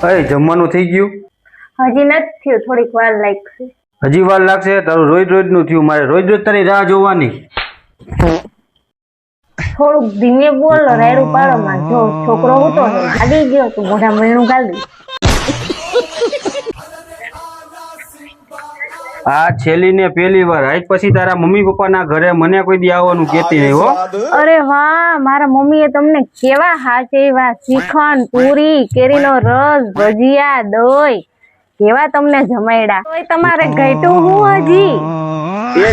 અરે જમવાનું થઈ ગયું? હજી નથી થયું, થોડીક વાર લાગશે. હજી વાર લાગશે? તારું રોજ રોજ નું થયું, મારે રોજ રોજ તારી રાહ જોવાની. થોડુંક ધીમે બોલો, રેડું પાડો માં. જો છોકરો ઉતો છે, ભાગી ગયો તો મોઢા મહીનું ગાલી. આ છેલ્લી ને પહેલી વાર. આજ પછી તારા મમ્મી પપ્પા ના ઘરે મને કોઈ દી આવવાનું કેતી નહીં હો. અરે વાહ, મારા મમ્મીએ તમને કેવા હાચેવા શ્રીખંડ, પૂરી, કેરીનો રસ, ભજીયા, દહીં કેવા તમને જમાડ્યા. તોય તમારે ઘટ્યું હું હજી? એ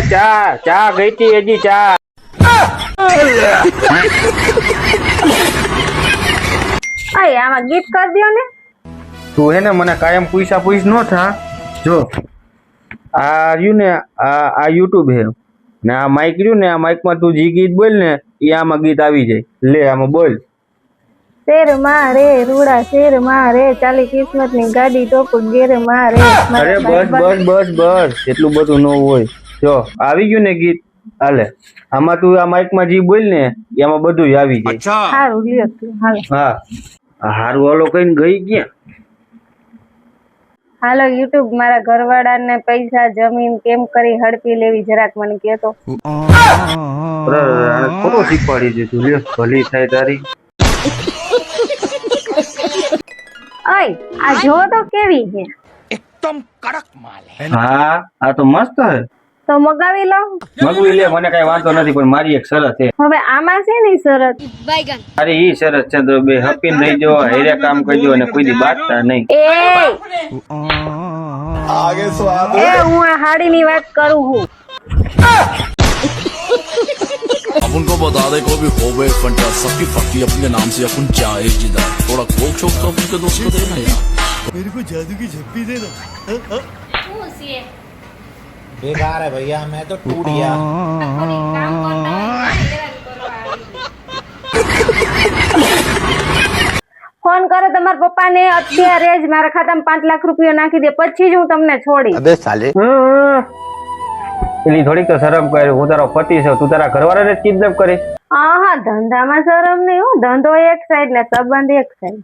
ચા ગઈતી હજી ચા. અય આમાં ગીત કરી દ્યો ને. તું હે ને મને કાયમ પૈસા ન થા. જો આ રહ્યું ને આ યુટ્યુબ હે ને આ માઇક રહ્યું ને, આ માઇકમાં તું જે ગીત બોલ ને એ આમાં ગીત આવી જાય. લે આમાં બોલ. શેર મારે રૂડા શેર મારે, ચાલી કિસ્મત ની ગાડી ટોપ ગેર મારે. અરે બસ એટલું બધું ન હોય. જો આવી ગયું ને ગીત, હાલે આમાં તું આ માઇકમાં જે બોલ ને એમાં બધું આવી જાય. સારું લ્યો તું, હાલો. હા હારું હાલો કઈને ગઈ ગયા. હાલો યુટ્યુબ, મારા ઘરવાળા ને પૈસા જમીન કેમ કરી હડપી લેવી જરાક મને કહેતો. ખોટો શીખવાડી દીધું. લ્યો ભલી થાય તારી. અય આ જો તો કેવી છે, एकदम कड़क माल है। હા આ તો મસ્ત હે. તો મગાવી લો. મગવી લે, મને કઈ વાંધો નથી, પણ મારી એક શરત છે. હવે આમાં છે ને શરત? મારી ઈ શરત છે, તો બે હપીને રહી જાઓ, હેરે કામ કરજો અને કોઈ દી બાતતા નહીં. હું આ હાડી ની વાત કરું છું. अपन को बता दे को भी हो गए फंटा सबकी फकी अपने नाम से अपन चाहे जिदा थोड़ा कोक शोक तो अपन के दोस्त को देना यार मेरे को जादू की झप्पी देना बेकार है भैया, मैं तो टूट गया। ફોન કરો તમારા પપ્પા ને અત્યારે જ. મારા ખાતામાં 5 લાખ રૂપિયા નાખી દે, પછી જ હું તમને છોડી. अबे साले પેલી થોડીક તો શરમ કરે. હું તારો પતિ છું, તું તારા ઘરવાળાને જ કિડનેપ કરીશ? હા ધંધામાં શરમ નહીં હો. ધંધો એક સાઈડ ને સંબંધ એક સાઈડ.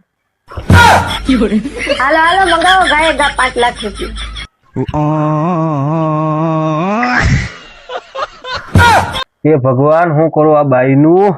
હાલો હાલો મંગાવો ગાય ગા 5 લાખ રૂપિયા. એ ભગવાન, હું કરું આ બાઈ નું?